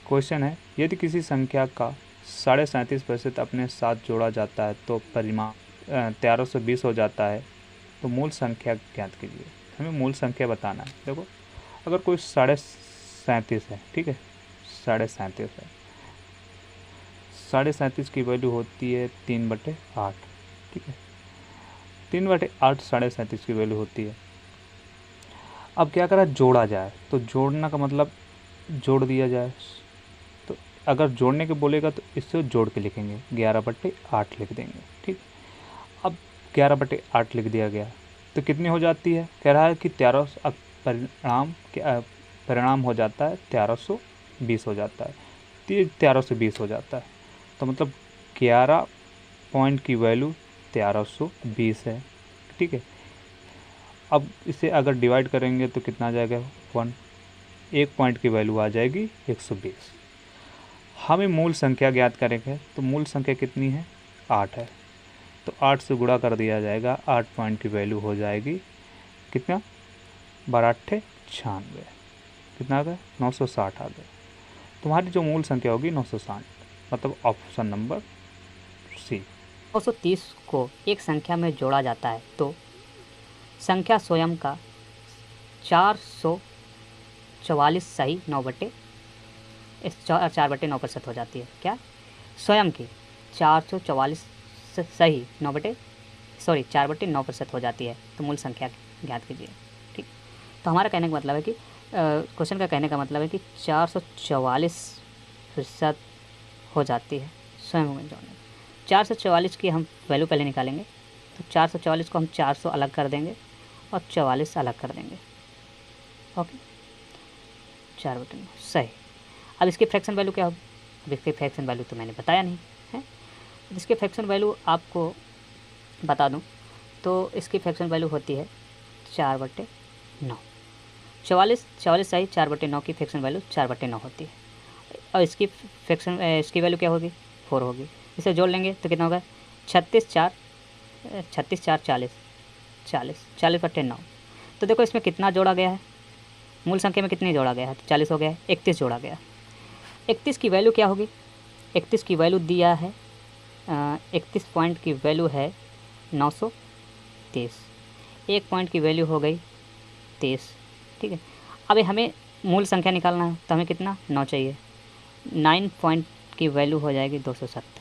Question है, यदि किसी संख्या का 37.5% अपने साथ जोड़ा जाता है तो परिमाण 1320 हो जाता है, तो मूल संख्या ज्ञात कीजिए। हमें मूल संख्या बताना है। देखो, अगर कोई 37.5 है, ठीक है, 37.5 है, 37.5 की वैल्यू होती है 3/8, ठीक है, 3/8 37.5 की वैल्यू होती है। अब क्या करा, जोड़ा जाए, तो जोड़ना का मतलब जोड़ दिया जाए। तो अगर जोड़ने के बोलेगा तो इससे जोड़ के लिखेंगे, 11/8 लिख देंगे, ठीक। अब 11/8 लिख दिया गया तो कितनी हो जाती है, कह रहा है कि 1300, परिणाम हो जाता है 1320 हो जाता है, 1320 हो जाता है। तो मतलब 11 पॉइंट की वैल्यू 1320 है, ठीक है। अब इसे अगर डिवाइड करेंगे तो कितना आ जाएगा, 1, 1 पॉइंट की वैल्यू आ जाएगी 120। हमें मूल संख्या ज्ञात करेंगे, तो मूल संख्या कितनी है, 8 है, तो 8 से गुणा कर दिया जाएगा, 8 पॉइंट की वैल्यू हो जाएगी कितना, 12×8 = 96, कितना आ गया, 960 आ गया। तुम्हारी जो मूल संख्या होगी 960, मतलब ऑप्शन नंबर सी। 930 को एक संख्या में जोड़ा जाता है तो संख्या स्वयं का 444 सही 4/9% हो जाती है। क्या, स्वयं की 444 सही 4/9% हो जाती है, तो मूल संख्या ज्ञात कीजिए, ठीक। तो हमारा कहने का मतलब है कि क्वेश्चन का कहने का मतलब है कि 444% हो जाती है स्वयं में जोड़ने। 444 की हम वैल्यू पहले निकालेंगे, तो 444 को हम 400 अलग कर देंगे और 44 अलग कर देंगे, ओके, 4/9 सही। अब इसकी फ्रैक्शन वैल्यू क्या होगी, अब इसकी फ्रैक्शन वैल्यू तो मैंने बताया नहीं है। इसकी फ्रैक्शन वैल्यू आपको बता दूं तो इसकी फ्रैक्शन वैल्यू होती है 4/9। 44 सही, 4/9 की फ्रैक्शन वैल्यू 4/9 होती है। और इसकी वैल्यू क्या होगी, 4 होगी। इसे जोड़ लेंगे तो कितना होगा, 36 4 40 40/9। तो देखो इसमें कितना जोड़ा गया है, मूल संख्या में कितनी जोड़ा गया है, तो 40 हो गया है, 31 जोड़ा गया। 31 की वैल्यू क्या होगी, 31 की वैल्यू दिया है 31 पॉइंट की वैल्यू है 930, 1 पॉइंट की वैल्यू हो गई 30, ठीक है। अब हमें मूल संख्या निकालना है, तो हमें कितना, 9 चाहिए, 9 पॉइंट की वैल्यू हो जाएगी 270।